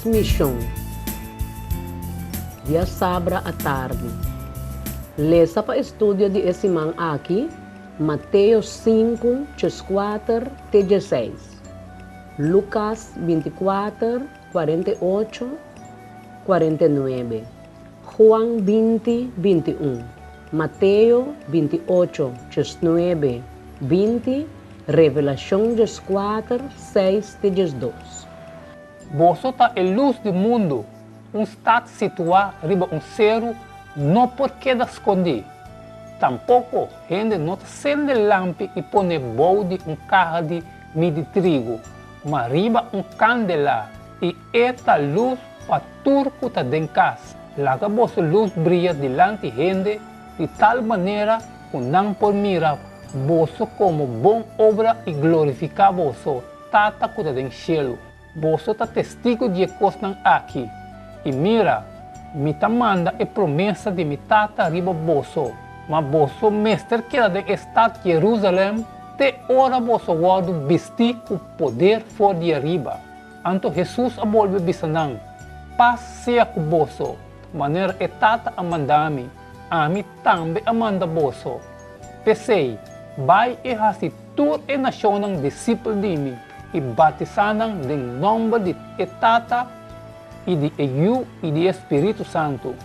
missão. Dia sabra à tarde. Lesa para estudo de esse man aqui, Mateus 5, 4, 16. Lucas 24, 48, 49. Juan 20, 21. Mateo 28, 9, 20. Revelação 4, 6, 12. Vós tá a luz do mundo, está situado riba cero, não porque da esconder. Tampouco, gente não acende lampe e põe balde carro de milho de trigo, mas riba candela e esta luz para turco tá dentro casa. Laga vossa luz brilha delante gente de tal maneira que não por mirar vosso como bom obra e glorificar vosso tata que tá dentro cielo. Vosso tá testigo de coisas aqui. E mira, me tá manda a promessa de me tata riba vosso. Mas vosso mestre que era do estado de Jerusalém, te ora vosso guardo vestir com poder for de arriba. Anto Jesus a volve bisanang. Paz seja com vosso. Maneira e tata amanda-me. A mim também amanda vosso. Pensei, vai e hasi tur e nação ng discípulo de mim. E batizanan de nome de etata e de Yu e de Espírito Santo.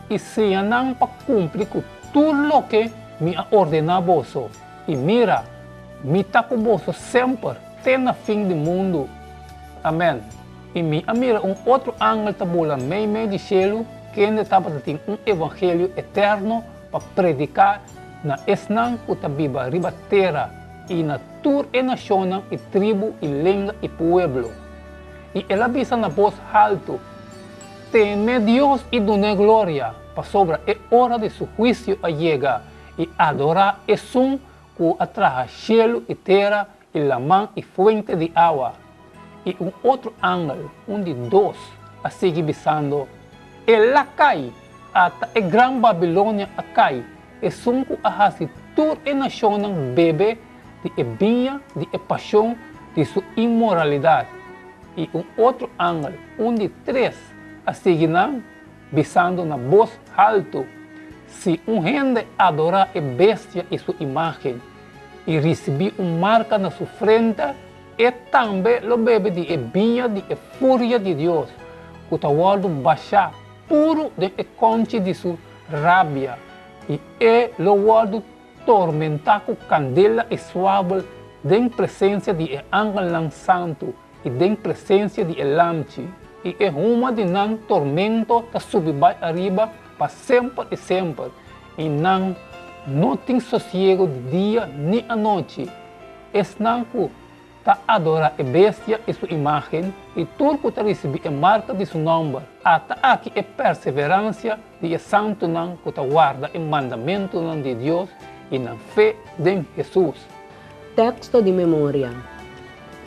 E se anang pa cumprir com tudo lo que me ordena vosso. E mira, me tá com vosso sempre, até na fim do mundo. Amém. E me mira outro ángel tabula meio de cielo, que ainda estava tendo evangelho eterno para predicar na esnang kutabiba riba terra e na tur e nação e tribo e língua e pueblo. E ela avisa na voz alto, teme Deus e done glória, para sobra é hora de seu juízo a chega, e adorar es que atraja cielo e terra e la mão e fuente de água. E outro ángel, de dois, a seguir avisando, ela cai, até a grande Babilônia a cai, e que a hasi tur e nação bebe de vinha, de paixão, de sua imoralidade. E outro ángel, de três, a seguir avisando na voz alto, se gente adorar a bestia e sua imagem, e receber marca na sua frente, e também lo bebe de vinha de fúria de Deus, que está guardo baixar puro de conche de sua rabia, e lo guardo tormentar com candela e suave em presença de ángel santo e em presença de lampe. E uma de não tormento está subir arriba para sempre e sempre. E não tem sossego de dia nem a noite. Não está adorar a bestia e sua imagem, e tudo que está receber a marca de seu nome. Até aqui é perseverança de santo não que está guarda o mandamento de Deus e na fé de Jesus. Texto de memória.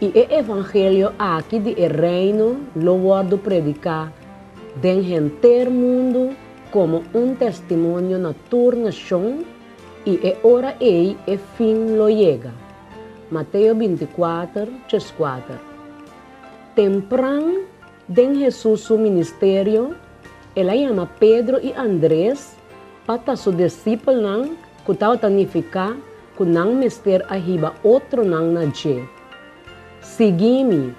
E o evangelho aqui de reino lo guardo predicar den inteiro mundo como testemunho na tua nação, e hora ei e fim lo chega. Mateus 24, 4. Temprano den Jesus su ministério, ela chama Pedro e Andrés para su discípulo nang que tao tanificar que nang mister ahiba outro nang na je. Segui-me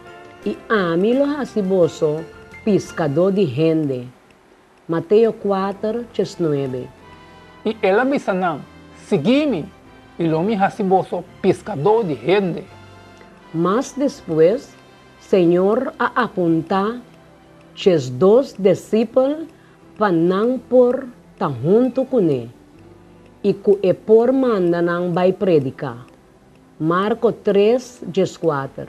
e ami lo hasiboso pescador de gente. Mateus 4, 9. E ela avisa nang, segui-me e lo me hasiboso pescador de gente. Mas depois, Senhor a apontar os dois discípulos para não por estar junto com ele, e que é por manda não vai predicar. Marcos 3, 4.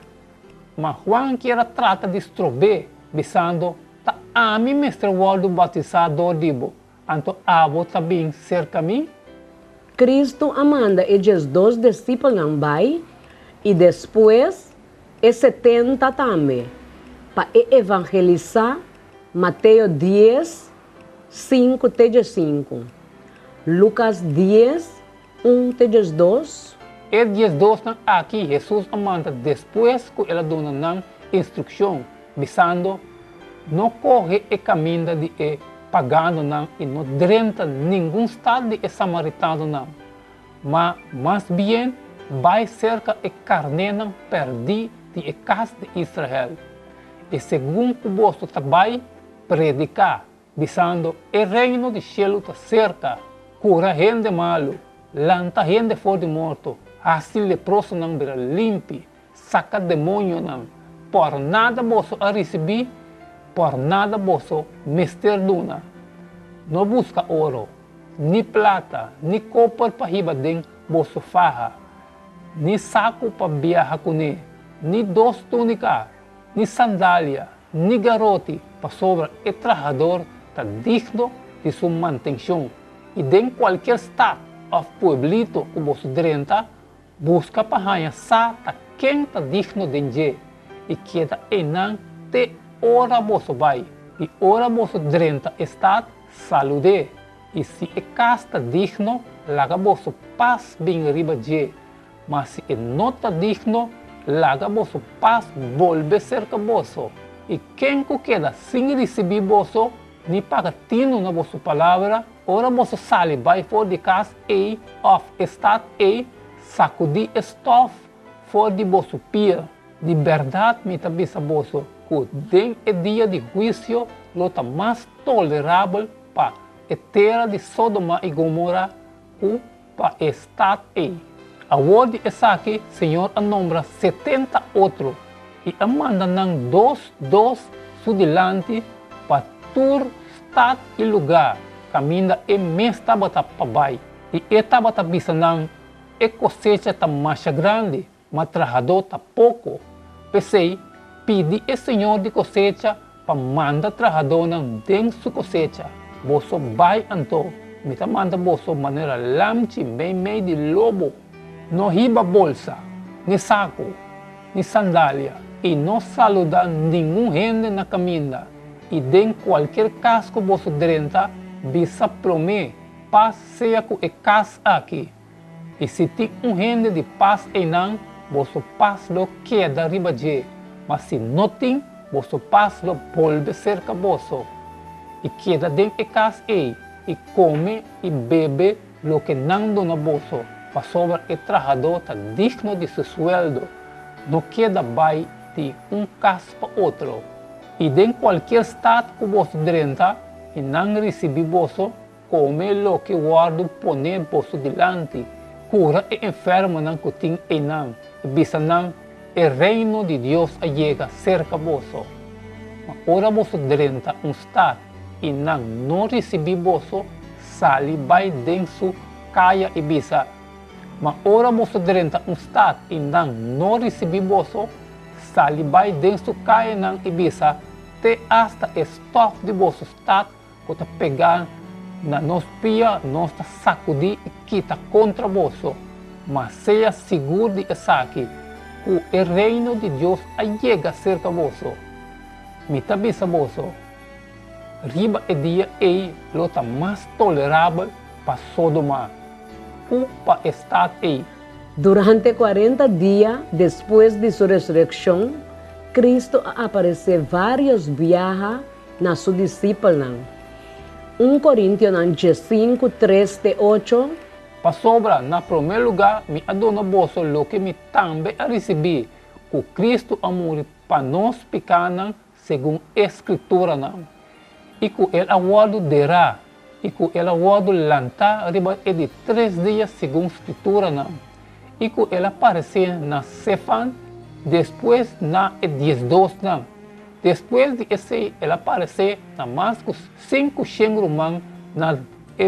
Mas Juan que era trata de estrober, visando, ta ami mestre Waldo batizador dibo, anto abo também cerca mim. Cristo amanda e os dois discípulos não vai, e depois e 70 também, para evangelizar. Mateus 10, 5 até 5. Lucas 10, 1 até 2. E 12 aqui Jesus amanda depois que ela dona instrução, visando não corre e caminha de pagano não e não drenta nenhum estado de samaritano não, mas mais bem vai cerca e carne não perdi de casa de Israel. E segundo o vosso trabalho, predicar, visando o reino de cielo está cerca, cura gente malo, lanta gente fora de morto, assim leproso não vira limpo, saca demônio não, por nada vosso a receber, por nada vosso mister luna. Não busca ouro, ni plata, ni copper para riba den vosso farra, ni saco para viajar com ele, ni dos túnicas, ni sandália, ni garote para sobra o trabalhador está digno de sua manutenção. E de qualquer estado ou pueblito que você drenta, busca para ganhar sata quem está digno de ele. E queda enang te ora você vai. E ora você drenta está salude. E se é casta digno, laga você paz bem riba de. Mas se não está digno, laga você paz volve cerca você. E quem que queda sem receber você, nem paga tino na vossa palavra, ora você sale vai fora de casa e of estado e sacudir estof fora de vosso pia. De verdade me tabisa vosso, que den é dia de juízo, lota mais tolerável para a terra de Sodoma e Gomorra, ou para estado e. A word é aqui, Senhor anombra 70 outros, e manda nang dos sudelante para tur estado e lugar, caminha e mês tabata pabai. E tabata bisa nang e cosecha tá mais grande, mas trabalhador tá pouco. Pensei, pedi ao Senhor de cosecha para mandar trabalhador nang den su cosecha. Boso vai anto, me tá manda boso maneira lamchi meio de lobo. Não riba bolsa, nem saco, nem sandália, e não saluda nenhum gente na caminha. E de qualquer casco você drenta, bisa promete, paz seja com a casa aqui. E se tem gente de paz e não, você paz lo queda riba de. Mas se não tem, você paz lo volve cerca você. E queda dentro da casa e come e bebe lo que não dona você. Para sobra o trabalhador está digno de seu sueldo. Não queda vai de casa para outro. E de qualquer estado que você drenta, e não recebe você, come lo que guardo poner você delante. Cura e enfermo não que tem e não. E bisa não, o reino de Deus chega cerca você. Mas ora você drenta estado, e não recebe você, sali vai dentro caia e bisa. Mas ora você drenta estado, e não recebe você, sali vai dentro caia não e bisa. Te hasta estof de vosso estado que está pegando na nossa pia, nós está sacudir e quita contra você. Mas seja seguro de aqui, que o reino de Deus chega cerca de você. Me tabisa você, riba e dia e lota mais tolerável para Sodoma, ou para estado e. Durante 40 dias depois de sua ressurreição, Cristo apareceu vários viajes na sua discípula. 1 Coríntios 5, 3-8. Para sobra, na primeiro lugar, me adona bolso lo que me também a receber, que Cristo amor para nós pecanos, segundo a Escritura. E que ele aguardo derá, e que ele aguardo lantar riba de 3 dias, segundo a Escritura. E que ele apareceu na Cefan, depois na 12 não. Depois de esse, ele apareceu na mais que 5 xengrumãs na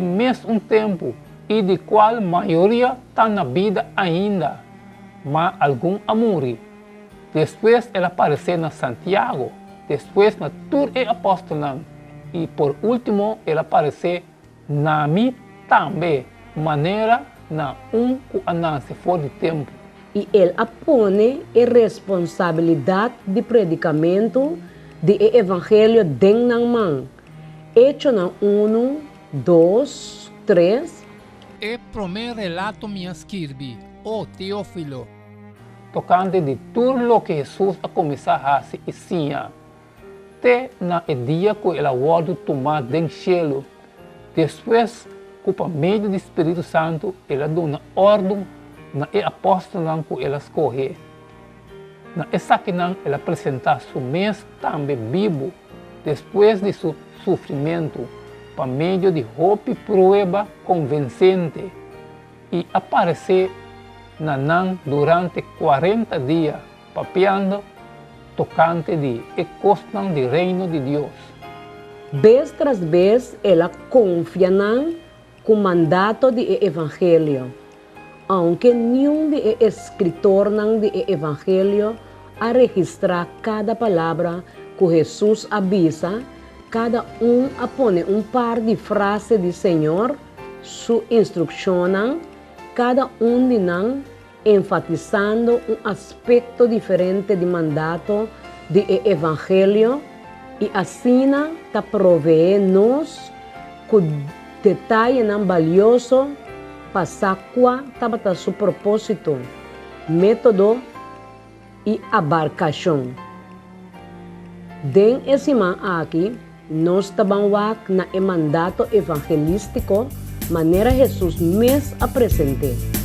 mesmo tempo, e de qual a maioria está na vida ainda, mas algum a morrer. Depois ele apareceu na Santiago, depois na todos os apóstolos, e por último ele apareceu na mim também, maneira na que andasse fora de tempo. E ele apone a responsabilidade de predicamento do evangelho dentro da mão. Hecho na 1, 2, 3. E primeiro relato me escrevi, o Teófilo, tocante de tudo o que Jesus a começar a fazer e sim. até na dia que ela volta tomar do cielo. Depois, por meio do Espírito Santo, ela dá uma ordem na apóstolo que ela escolhe. Na essa que ela apresenta seu mês também vivo, depois de seu sofrimento, por meio de roupa e prova convincente, e aparecer na Nan durante 40 dias, papeando tocante de ecostan do reino de Deus. Vez tras vez, ela confia no mandato do Evangelho. Aunque nenhum de escritor do Evangelho a registrar cada palavra que Jesus avisa, cada a pone par de frases do Senhor, sua instrução, cada de nós enfatizando aspecto diferente do mandato do Evangelho, e assim ta provee-nos com detalhe valioso para saber seu propósito, método e abarcação. Den esse aqui, nós estamos na mandato evangelístico, maneira Jesus mesmo apresentou.